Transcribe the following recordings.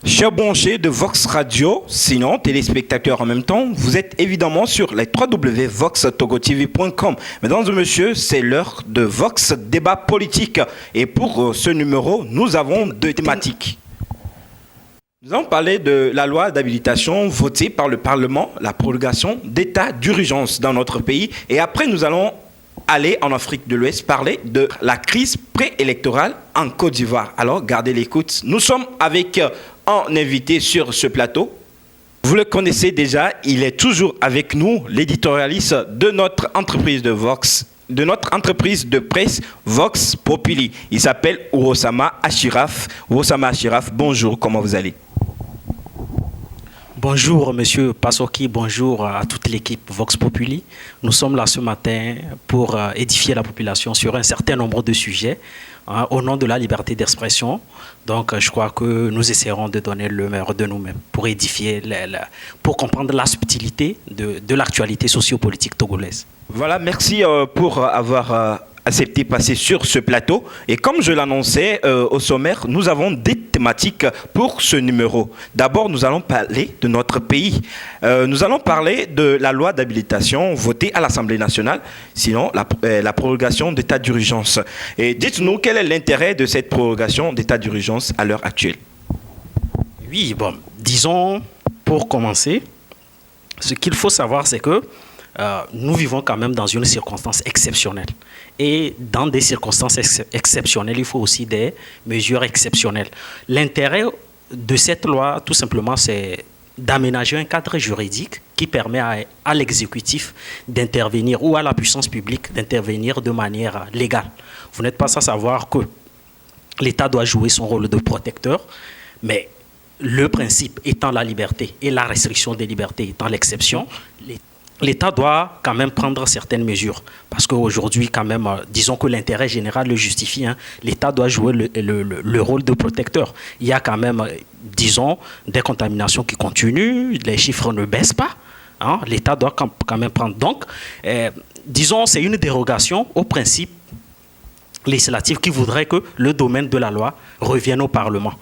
Chers branchés de Vox Radio, sinon téléspectateurs en même temps, vous êtes évidemment sur les www.voxtogotv.com. Mesdames et messieurs, c'est l'heure de Vox Débat Politique. Et pour ce numéro, nous avons deux thématiques. Nous allons parler de la loi d'habilitation votée par le Parlement, la prolongation d'état d'urgence dans notre pays. Et après, nous allons aller en Afrique de l'Ouest parler de la crise préélectorale en Côte d'Ivoire. Alors, gardez l'écoute. Nous sommes avec un invité sur ce plateau. Vous le connaissez déjà, il est toujours avec nous, l'éditorialiste de notre entreprise de Vox, de notre entreprise de presse Vox Populi. Il s'appelle Urosama Achiraf. Urosama Achiraf, bonjour, comment vous allez? Bonjour Monsieur Passoki, bonjour à toute l'équipe Vox Populi. Nous sommes là ce matin pour édifier la population sur un certain nombre de sujets au nom de la liberté d'expression. Donc je crois que nous essaierons de donner le meilleur de nous-mêmes pour édifier, pour comprendre la subtilité de l'actualité sociopolitique togolaise. Voilà, merci pour avoir accepté de passer sur ce plateau. Et comme je l'annonçais au sommaire, nous avons des thématiques pour ce numéro. D'abord, nous allons parler de notre pays. Nous allons parler de la loi d'habilitation votée à l'Assemblée nationale, sinon la prorogation d'état d'urgence. Et dites-nous, quel est l'intérêt de cette prorogation d'état d'urgence à l'heure actuelle? Oui, bon, disons, pour commencer, ce qu'il faut savoir, c'est que nous vivons quand même dans une circonstance exceptionnelle. Et dans des circonstances exceptionnelles, il faut aussi des mesures exceptionnelles. L'intérêt de cette loi, tout simplement, c'est d'aménager un cadre juridique qui permet à l'exécutif d'intervenir ou à la puissance publique d'intervenir de manière légale. Vous n'êtes pas sans savoir que l'État doit jouer son rôle de protecteur, mais le principe étant la liberté et la restriction des libertés étant l'exception, l'État doit quand même prendre certaines mesures. Parce qu'aujourd'hui, quand même, disons que l'intérêt général le justifie. L'État doit jouer le rôle de protecteur. Il y a quand même, disons, des contaminations qui continuent, les chiffres ne baissent pas. L'État doit quand même prendre. Donc, disons, c'est une dérogation au principe législatif qui voudrait que le domaine de la loi revienne au Parlement.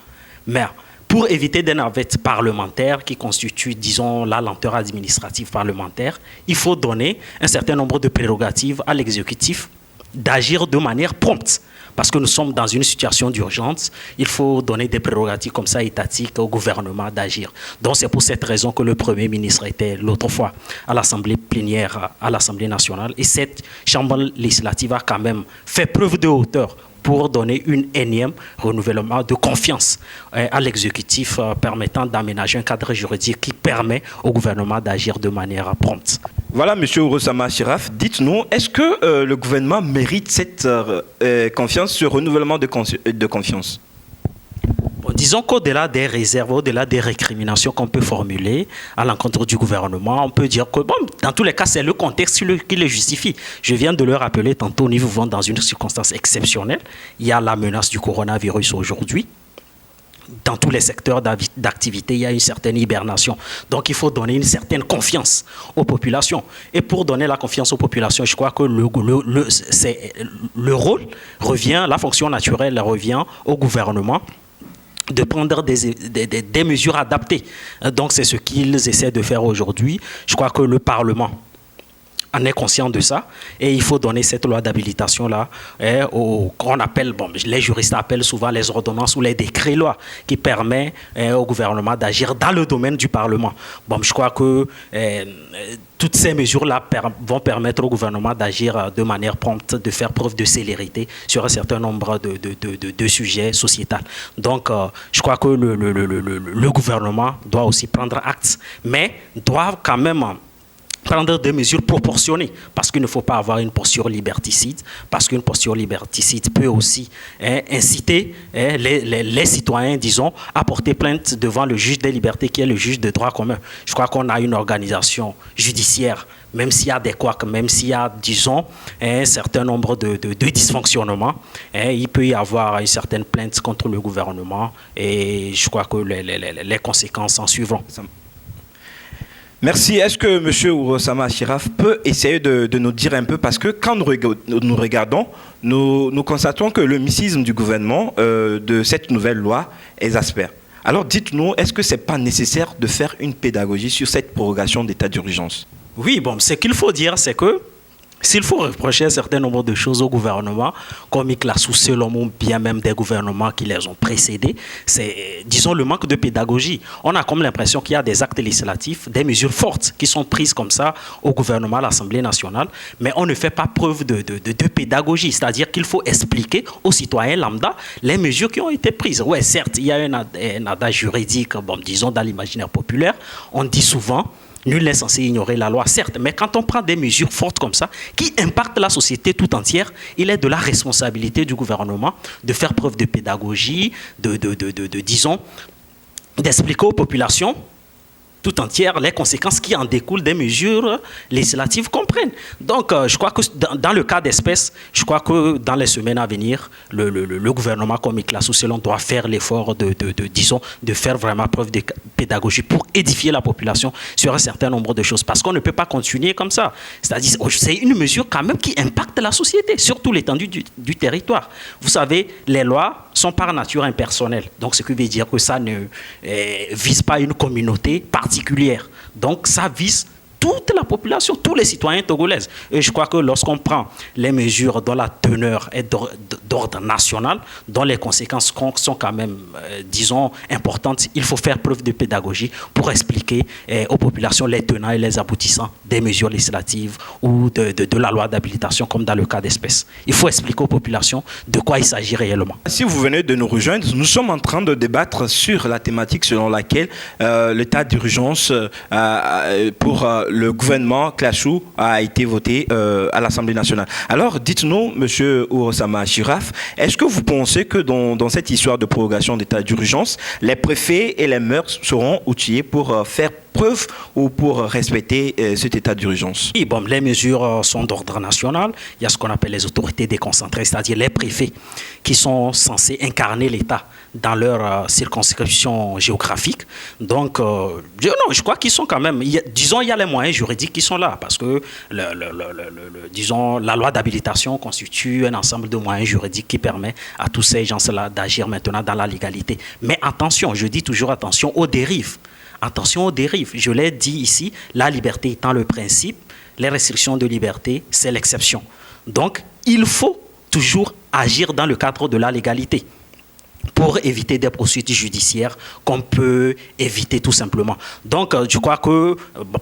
Mais pour éviter des navettes parlementaires qui constituent, disons, la lenteur administrative parlementaire, il faut donner un certain nombre de prérogatives à l'exécutif d'agir de manière prompte. Parce que nous sommes dans une situation d'urgence, il faut donner des prérogatives comme ça étatiques au gouvernement d'agir. Donc c'est pour cette raison que le Premier ministre était l'autre fois à l'Assemblée plénière, à l'Assemblée nationale. Et cette Chambre législative a quand même fait preuve de hauteur pour donner une énième renouvellement de confiance à l'exécutif permettant d'aménager un cadre juridique qui permet au gouvernement d'agir de manière prompte. Voilà, M. Urosama Achiraf, dites-nous, est-ce que le gouvernement mérite cette confiance, ce renouvellement de confiance? Disons qu'au-delà des réserves, au-delà des récriminations qu'on peut formuler à l'encontre du gouvernement, on peut dire que, bon, dans tous les cas, c'est le contexte qui le justifie. Je viens de le rappeler tantôt, nous vivons dans une circonstance exceptionnelle. Il y a la menace du coronavirus aujourd'hui. Dans tous les secteurs d'activité, il y a une certaine hibernation. Donc, il faut donner une certaine confiance aux populations. Et pour donner la confiance aux populations, je crois que le rôle revient, la fonction naturelle revient au gouvernement de prendre des mesures adaptées. Donc, c'est ce qu'ils essaient de faire aujourd'hui. Je crois que le Parlement en est conscient de ça et il faut donner cette loi d'habilitation-là qu'on appelle, bon, les juristes appellent souvent les ordonnances ou les décrets-lois qui permet au gouvernement d'agir dans le domaine du Parlement. Bon, je crois que toutes ces mesures-là vont permettre au gouvernement d'agir de manière prompte, de faire preuve de célérité sur un certain nombre de sujets sociétals. Donc, je crois que le gouvernement doit aussi prendre acte, mais doit quand même prendre des mesures proportionnées, parce qu'il ne faut pas avoir une posture liberticide, parce qu'une posture liberticide peut aussi inciter les citoyens, disons, à porter plainte devant le juge des libertés, qui est le juge de droit commun. Je crois qu'on a une organisation judiciaire, même s'il y a des couacs, même s'il y a, disons, un certain nombre de dysfonctionnements, il peut y avoir une certaine plainte contre le gouvernement, et je crois que les conséquences en suivront. Merci. Est-ce que M. Urosama Achiraf peut essayer de nous dire un peu, parce que quand nous regardons, nous constatons que le mysticisme du gouvernement de cette nouvelle loi exaspère. Alors dites-nous, est-ce que c'est pas nécessaire de faire une pédagogie sur cette prorogation d'état d'urgence? Oui, bon, ce qu'il faut dire, c'est que s'il faut reprocher un certain nombre de choses au gouvernement, comme il classe selon moi, bien même des gouvernements qui les ont précédés, c'est, disons, le manque de pédagogie. On a comme l'impression qu'il y a des actes législatifs, des mesures fortes qui sont prises comme ça au gouvernement, à l'Assemblée nationale, mais on ne fait pas preuve de pédagogie, c'est-à-dire qu'il faut expliquer aux citoyens lambda les mesures qui ont été prises. Oui, certes, il y a un adage juridique, bon, disons, dans l'imaginaire populaire, on dit souvent: nul n'est censé ignorer la loi, certes, mais quand on prend des mesures fortes comme ça, qui impactent la société tout entière, il est de la responsabilité du gouvernement de faire preuve de pédagogie, disons, d'expliquer aux populations tout entière les conséquences qui en découlent des mesures législatives qu'on prenne. Donc, je crois que dans le cas d'espèce, je crois que dans les semaines à venir, le gouvernement, comme Ikla Sousselon, doit faire l'effort disons, de faire vraiment preuve de pédagogie pour édifier la population sur un certain nombre de choses. Parce qu'on ne peut pas continuer comme ça. C'est-à-dire, c'est une mesure quand même qui impacte la société, surtout l'étendue du territoire. Vous savez, les lois sont par nature impersonnelles. Donc, ce qui veut dire que ça ne vise pas une communauté particulière. Donc, ça vise toute la population, tous les citoyens togolais. Et je crois que lorsqu'on prend les mesures dont la teneur est d'ordre national, dont les conséquences sont quand même, disons, importantes, il faut faire preuve de pédagogie pour expliquer aux populations les tenants et les aboutissants des mesures législatives ou de la loi d'habilitation, comme dans le cas d'espèce. Il faut expliquer aux populations de quoi il s'agit réellement. Si vous venez de nous rejoindre, nous sommes en train de débattre sur la thématique selon laquelle l'état d'urgence pour le gouvernement Clachou a été voté à l'Assemblée nationale. Alors, dites-nous, M. Urosama Achiraf, est-ce que vous pensez que dans cette histoire de prorogation d'état d'urgence, les préfets et les maires seront outillés pour faire preuve ou pour respecter cet état d'urgence? Oui, bon, les mesures sont d'ordre national. Il y a ce qu'on appelle les autorités déconcentrées, c'est-à-dire les préfets qui sont censés incarner l'État dans leur circonscription géographique. Donc, je crois qu'ils sont quand même, disons, il y a les moyens juridiques qui sont là, parce que, disons, la loi d'habilitation constitue un ensemble de moyens juridiques qui permet à tous ces gens-là d'agir maintenant dans la légalité. Mais attention, je dis toujours attention aux dérives. Attention aux dérives. Je l'ai dit ici, la liberté étant le principe, les restrictions de liberté, c'est l'exception. Donc, il faut toujours agir dans le cadre de la légalité pour éviter des poursuites judiciaires qu'on peut éviter tout simplement. Donc, je crois que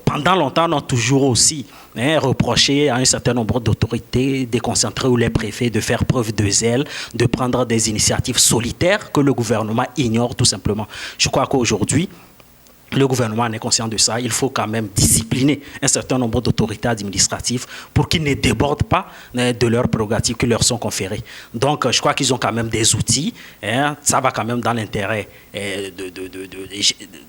pendant longtemps, on a toujours aussi reproché à un certain nombre d'autorités déconcentrées ou les préfets de faire preuve de zèle, de prendre des initiatives solitaires que le gouvernement ignore tout simplement. Je crois qu'aujourd'hui, le gouvernement est conscient de ça. Il faut quand même discipliner un certain nombre d'autorités administratives pour qu'ils ne débordent pas de leurs prérogatives qui leur sont conférées. Donc, je crois qu'ils ont quand même des outils. Ça va quand même dans l'intérêt,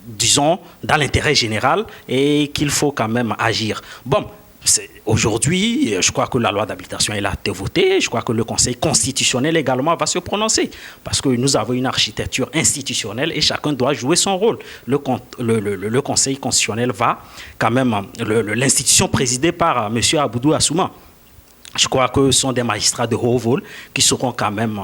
disons, dans l'intérêt général et qu'il faut quand même agir. Bon. Aujourd'hui, je crois que la loi d'habilitation a été votée. Je crois que le Conseil constitutionnel également va se prononcer. Parce que nous avons une architecture institutionnelle et chacun doit jouer son rôle. Le Conseil constitutionnel va quand même, l'institution présidée par M. Aboudou Assouma, je crois que ce sont des magistrats de haut vol qui seront quand même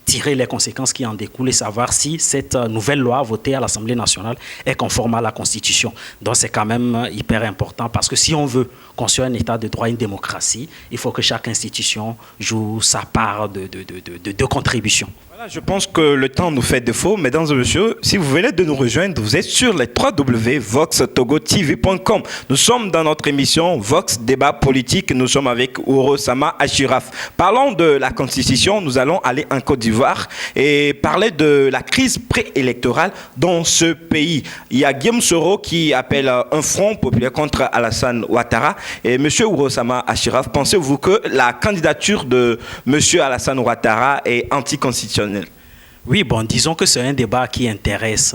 tirer les conséquences qui en découlent et savoir si cette nouvelle loi votée à l'Assemblée nationale est conforme à la Constitution. Donc c'est quand même hyper important parce que si on veut construire un État de droit, une démocratie, il faut que chaque institution joue sa part de contribution. Voilà, je pense que le temps nous fait défaut. Mesdames et messieurs, si vous venez de nous rejoindre, vous êtes sur les www.voxtogotv.com. Nous sommes dans notre émission Vox Débat Politique. Nous sommes avec Urosama Achiraf. Parlons de la Constitution. Nous allons aller en Côte d'Ivoire et parler de la crise préélectorale dans ce pays. Il y a Guillaume Soro qui appelle un front populaire contre Alassane Ouattara. Et M. Urosama Achiraf, pensez-vous que la candidature de M. Alassane Ouattara est anticonstitutionnelle? Oui, bon, disons que c'est un débat qui intéresse,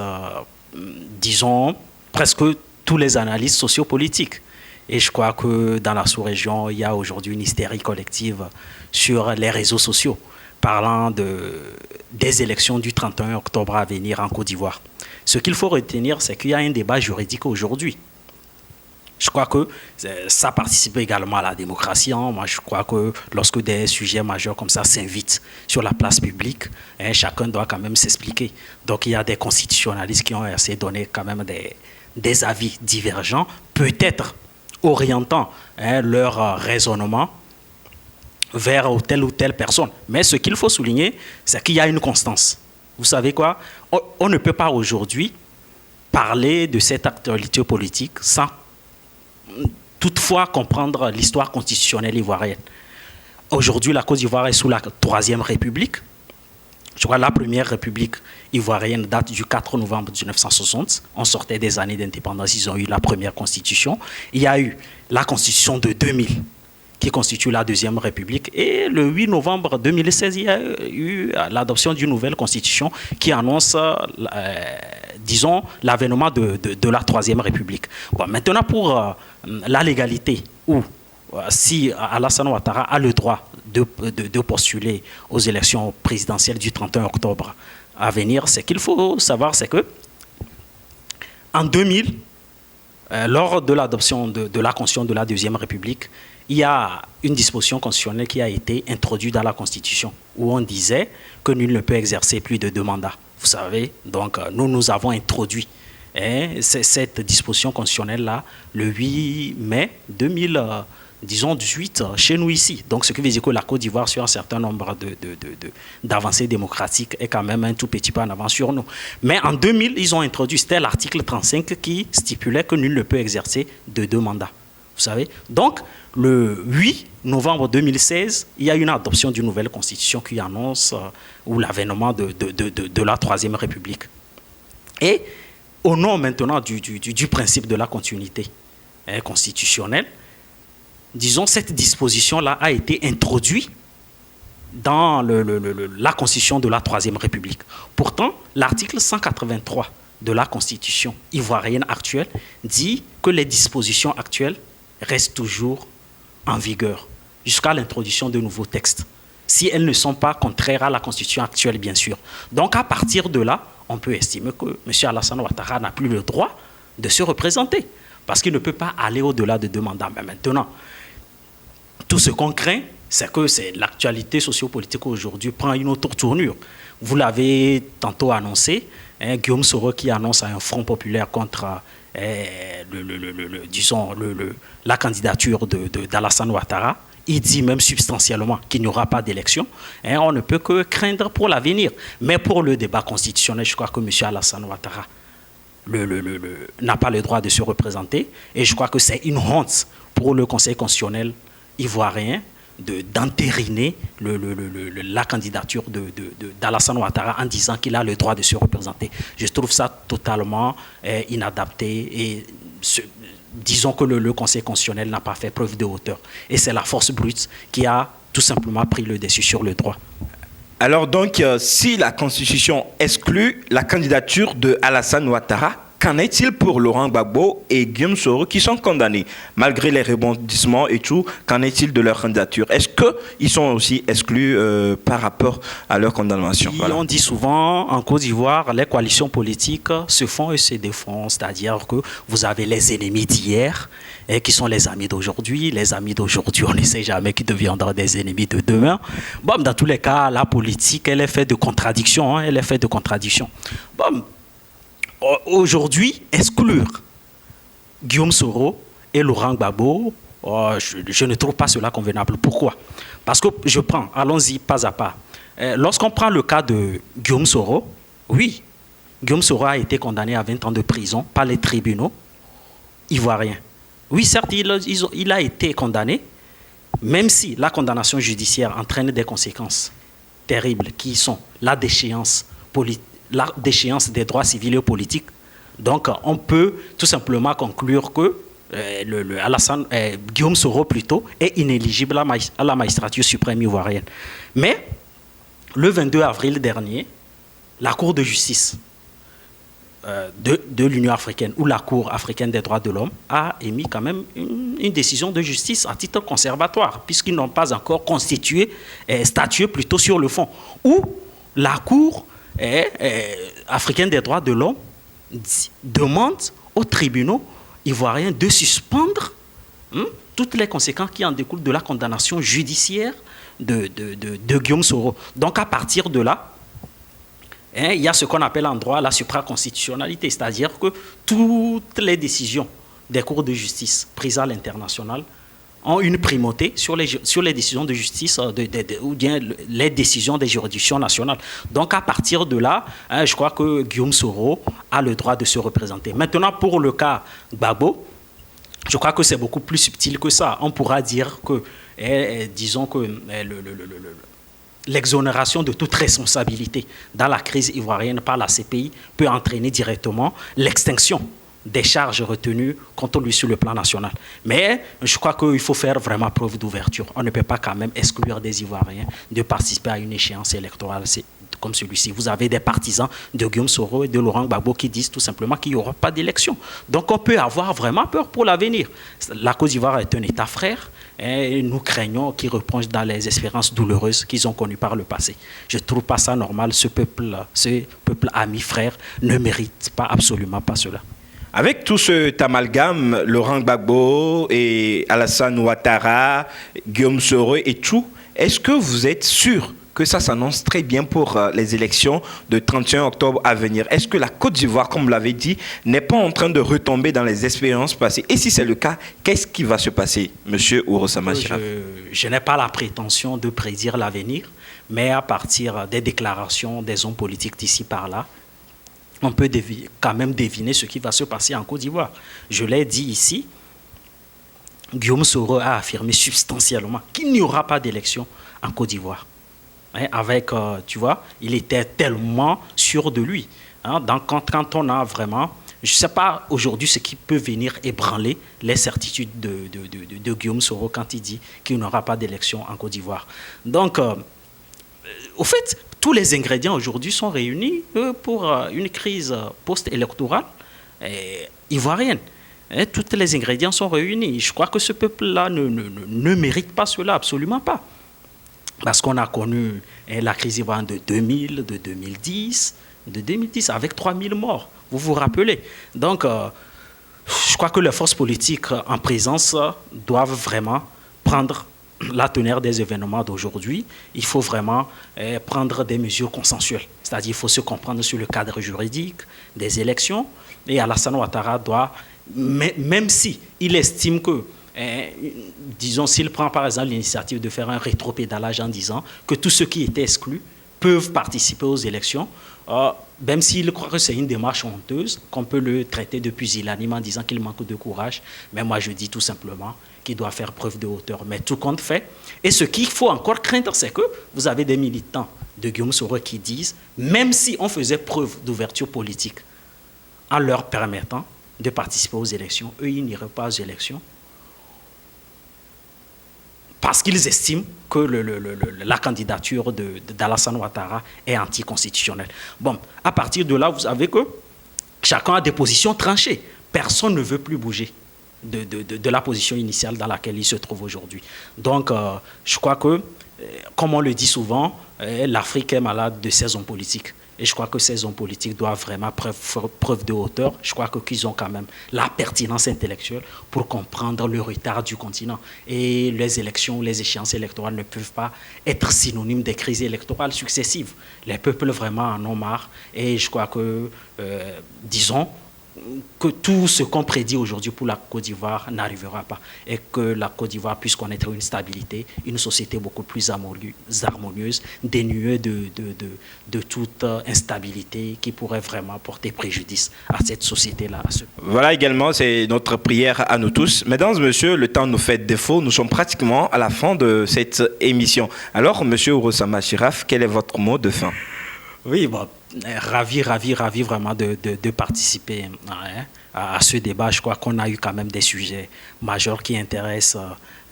disons, presque tous les analystes sociopolitiques. Et je crois que dans la sous-région, il y a aujourd'hui une hystérie collective sur les réseaux sociaux, parlant des élections du 31 octobre à venir en Côte d'Ivoire. Ce qu'il faut retenir, c'est qu'il y a un débat juridique aujourd'hui. Je crois que ça participe également à la démocratie. Hein. Moi, je crois que lorsque des sujets majeurs comme ça s'invitent sur la place publique, chacun doit quand même s'expliquer. Donc, il y a des constitutionnalistes qui ont essayé de donner quand même des avis divergents, peut-être orientant leur raisonnement vers telle ou telle personne. Mais ce qu'il faut souligner, c'est qu'il y a une constance. Vous savez quoi? On ne peut pas aujourd'hui parler de cette actualité politique sans toutefois comprendre l'histoire constitutionnelle ivoirienne. Aujourd'hui, la Côte d'Ivoire est sous la Troisième République. Je crois que la Première République ivoirienne date du 4 novembre 1960. On sortait des années d'indépendance, ils ont eu la première constitution. Il y a eu la constitution de 2000, qui constitue la Deuxième République. Et le 8 novembre 2016, il y a eu l'adoption d'une nouvelle constitution qui annonce, disons, l'avènement de la Troisième République. Bon, maintenant, pour la légalité, où si Alassane Ouattara a le droit de postuler aux élections présidentielles du 31 octobre à venir, ce qu'il faut savoir, c'est que en 2000, lors de l'adoption de la Constitution de la Deuxième République, il y a une disposition constitutionnelle qui a été introduite dans la Constitution où on disait que nul ne peut exercer plus de 2 mandats. Vous savez, donc nous avons introduit cette disposition constitutionnelle-là le 8 mai 2018 chez nous ici. Donc ce qui veut dire que la Côte d'Ivoire, sur un certain nombre d'avancées démocratiques, est quand même un tout petit peu en avance sur nous. Mais en 2000, ils ont introduit, c'était l'article 35 qui stipulait que nul ne peut exercer de 2 mandats. Vous savez, donc le 8 novembre 2016, il y a une adoption d'une nouvelle constitution qui annonce l'avènement de la Troisième République. Et au nom maintenant du principe de la continuité constitutionnelle, disons, cette disposition-là a été introduite dans la constitution de la Troisième République. Pourtant, l'article 183 de la constitution ivoirienne actuelle dit que les dispositions actuelles restent toujours en vigueur jusqu'à l'introduction de nouveaux textes, si elles ne sont pas contraires à la constitution actuelle, bien sûr. Donc, à partir de là, on peut estimer que M. Alassane Ouattara n'a plus le droit de se représenter, parce qu'il ne peut pas aller au-delà de 2 mandats. Mais maintenant, tout ce qu'on craint, c'est que l'actualité sociopolitique aujourd'hui prend une autre tournure. Vous l'avez tantôt annoncé, Guillaume Soro qui annonce un front populaire contre la candidature d'Alassane Ouattara. Il dit même substantiellement qu'il n'y aura pas d'élection. On ne peut que craindre pour l'avenir. Mais pour le débat constitutionnel, je crois que M. Alassane Ouattara n'a pas le droit de se représenter. Et je crois que c'est une honte pour le Conseil constitutionnel ivoirien d'entériner la candidature d'Alassane Ouattara en disant qu'il a le droit de se représenter. Je trouve ça totalement inadapté et disons que le Conseil constitutionnel n'a pas fait preuve de hauteur. Et c'est la force brute qui a tout simplement pris le dessus sur le droit. Alors donc, si la Constitution exclut la candidature de Alassane Ouattara, qu'en est-il pour Laurent Gbagbo et Guillaume Soro qui sont condamnés? Malgré les rebondissements et tout, qu'en est-il de leur candidature? Est-ce qu'ils sont aussi exclus par rapport à leur condamnation? Voilà. On dit souvent, en Côte d'Ivoire, les coalitions politiques se font et se défont. C'est-à-dire que vous avez les ennemis d'hier qui sont les amis d'aujourd'hui. Les amis d'aujourd'hui, on ne sait jamais qui deviendront des ennemis de demain. Bon, dans tous les cas, la politique, elle est faite de contradictions. Elle est faite de contradictions. Bon, aujourd'hui, exclure Guillaume Soro et Laurent Gbagbo, je ne trouve pas cela convenable. Pourquoi? Parce que je prends, allons-y pas à pas. Lorsqu'on prend le cas de Guillaume Soro, oui, Guillaume Soro a été condamné à 20 ans de prison par les tribunaux ivoiriens. Oui, certes, il a été condamné, même si la condamnation judiciaire entraîne des conséquences terribles qui sont la déchéance des droits civils et politiques. Donc, on peut tout simplement conclure que Guillaume Soro plutôt est inéligible à la magistrature suprême ivoirienne. Mais, le 22 avril dernier, la Cour de justice de l'Union africaine, ou la Cour africaine des droits de l'homme, a émis quand même une décision de justice à titre conservatoire, puisqu'ils n'ont pas encore statué plutôt sur le fond, où la Cour africaine des droits de l'homme demande aux tribunaux ivoirien de suspendre toutes les conséquences qui en découlent de la condamnation judiciaire de Guillaume Soro. Donc à partir de là, il y a ce qu'on appelle en droit la supraconstitutionnalité, c'est-à-dire que toutes les décisions des cours de justice prises à l'international ont une primauté sur les décisions de justice ou bien les décisions des juridictions nationales. Donc à partir de là, je crois que Guillaume Soro a le droit de se représenter. Maintenant, pour le cas Gbagbo, je crois que c'est beaucoup plus subtil que ça. On pourra dire que, disons que l'exonération de toute responsabilité dans la crise ivoirienne par la CPI peut entraîner directement l'extinction des charges retenues contre lui sur le plan national. Mais je crois qu'il faut faire vraiment preuve d'ouverture. On ne peut pas quand même exclure des Ivoiriens de participer à une échéance électorale comme celui-ci. Vous avez des partisans de Guillaume Soro et de Laurent Gbagbo qui disent tout simplement qu'il n'y aura pas d'élection. Donc on peut avoir vraiment peur pour l'avenir. La Côte d'Ivoire est un État frère et nous craignons qu'ils replongent dans les expériences douloureuses qu'ils ont connues par le passé. Je ne trouve pas ça normal. Ce peuple ami, frère, ne mérite pas, absolument pas cela. Avec tout cet amalgame, Laurent Gbagbo et Alassane Ouattara, Guillaume Soro et tout, est-ce que vous êtes sûr que ça s'annonce très bien pour les élections de 31 octobre à venir? Est-ce que la Côte d'Ivoire, comme vous l'avez dit, n'est pas en train de retomber dans les expériences passées? Et si c'est le cas, qu'est-ce qui va se passer, monsieur Ourosama Chiraf? Je n'ai pas la prétention de prédire l'avenir, mais à partir des déclarations des hommes politiques d'ici par là, on peut quand même deviner ce qui va se passer en Côte d'Ivoire. Je l'ai dit ici, Guillaume Soro a affirmé substantiellement qu'il n'y aura pas d'élection en Côte d'Ivoire. Avec, tu vois, il était tellement sûr de lui. Donc, quand on a vraiment... Je ne sais pas aujourd'hui ce qui peut venir ébranler les certitudes de Guillaume Soro quand il dit qu'il n'y aura pas d'élection en Côte d'Ivoire. Donc, au fait, tous les ingrédients aujourd'hui sont réunis pour une crise post-électorale ivoirienne. Tous les ingrédients sont réunis. Je crois que ce peuple-là ne mérite pas cela, absolument pas. Parce qu'on a connu la crise ivoirienne de 2000, de 2010 avec 3000 morts. Vous vous rappelez? Donc, je crois que les forces politiques en présence doivent vraiment prendre la teneur des événements d'aujourd'hui. Il faut vraiment prendre des mesures consensuelles. C'est-à-dire qu'il faut se comprendre sur le cadre juridique des élections. Et Alassane Ouattara doit, même si il estime que, disons, s'il prend par exemple l'initiative de faire un rétropédalage en disant que tous ceux qui étaient exclus peuvent participer aux élections, même s'il croit que c'est une démarche honteuse, qu'on peut le traiter de pusillanime en disant qu'il manque de courage, mais moi je dis tout simplement qu'il doit faire preuve de hauteur. Mais tout compte fait. Et ce qu'il faut encore craindre, c'est que vous avez des militants de Guillaume Soro qui disent, même si on faisait preuve d'ouverture politique en leur permettant de participer aux élections, eux, ils n'iraient pas aux élections parce qu'ils estiment que la candidature d'Alassane Ouattara est anticonstitutionnelle. Bon, à partir de là, vous savez que chacun a des positions tranchées. Personne ne veut plus bouger de la position initiale dans laquelle il se trouve aujourd'hui. Donc, je crois que, comme on le dit souvent, l'Afrique est malade de ses hommes politiques. Et je crois que ces hommes politiques doivent vraiment faire preuve de hauteur. Je crois qu'ils ont quand même la pertinence intellectuelle pour comprendre le retard du continent. Et les élections, les échéances électorales ne peuvent pas être synonymes des crises électorales successives. Les peuples vraiment en ont marre. Et je crois que, disons, que tout ce qu'on prédit aujourd'hui pour la Côte d'Ivoire n'arrivera pas et que la Côte d'Ivoire puisse connaître une stabilité, une société beaucoup plus harmonieuse, dénuée de toute instabilité qui pourrait vraiment porter préjudice à cette société-là. Voilà également, c'est notre prière à nous tous. Mesdames et messieurs, le temps nous fait défaut. Nous sommes pratiquement à la fin de cette émission. Alors, monsieur Ourosama Chiraf, quel est votre mot de fin? Oui, bon, ravi vraiment de participer à ce débat. Je crois qu'on a eu quand même des sujets majeurs qui intéressent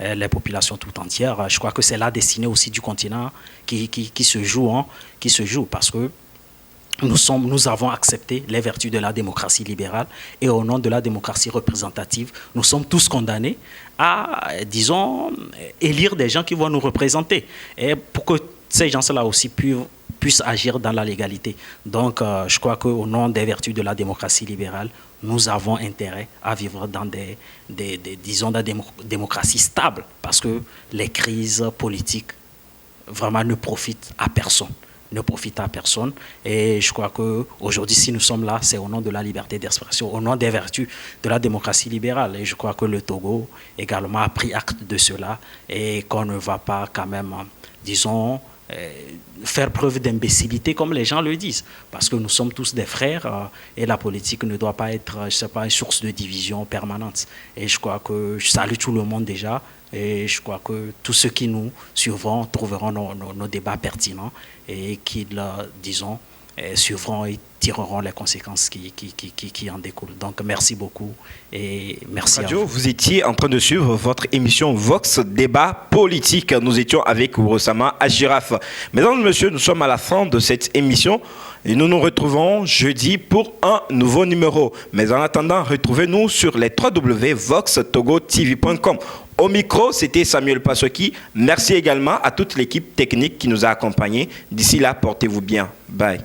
les populations tout entières. Je crois que c'est la destinée aussi du continent qui se joue parce que nous avons accepté les vertus de la démocratie libérale et au nom de la démocratie représentative, nous sommes tous condamnés à, disons, élire des gens qui vont nous représenter. Et pour que ces gens-là aussi puissent agir dans la légalité. Donc, je crois qu'au nom des vertus de la démocratie libérale, nous avons intérêt à vivre dans disons, dans des démocraties stables, parce que les crises politiques vraiment ne profitent à personne. Et je crois qu'aujourd'hui, si nous sommes là, c'est au nom de la liberté d'expression, au nom des vertus de la démocratie libérale. Et je crois que le Togo également a pris acte de cela et qu'on ne va pas quand même, disons, faire preuve d'imbécilité comme les gens le disent, parce que nous sommes tous des frères et la politique ne doit pas être, je sais pas, une source de division permanente. Et je crois que je salue tout le monde déjà et je crois que tous ceux qui nous suivront trouveront nos débats pertinents et qu'ils, disons, suivront et tireront les conséquences qui en découlent. Donc merci beaucoup et merci Radio, à vous. Vous étiez en train de suivre votre émission Vox Débat Politique. Nous étions avec Ourossama Achiraf. Mesdames et messieurs, nous sommes à la fin de cette émission et nous nous retrouvons jeudi pour un nouveau numéro. Mais en attendant, retrouvez-nous sur les www.voxtogotv.com. Au micro, c'était Samuel Passoki. Merci également à toute l'équipe technique qui nous a accompagnés. D'ici là, portez-vous bien. Bye.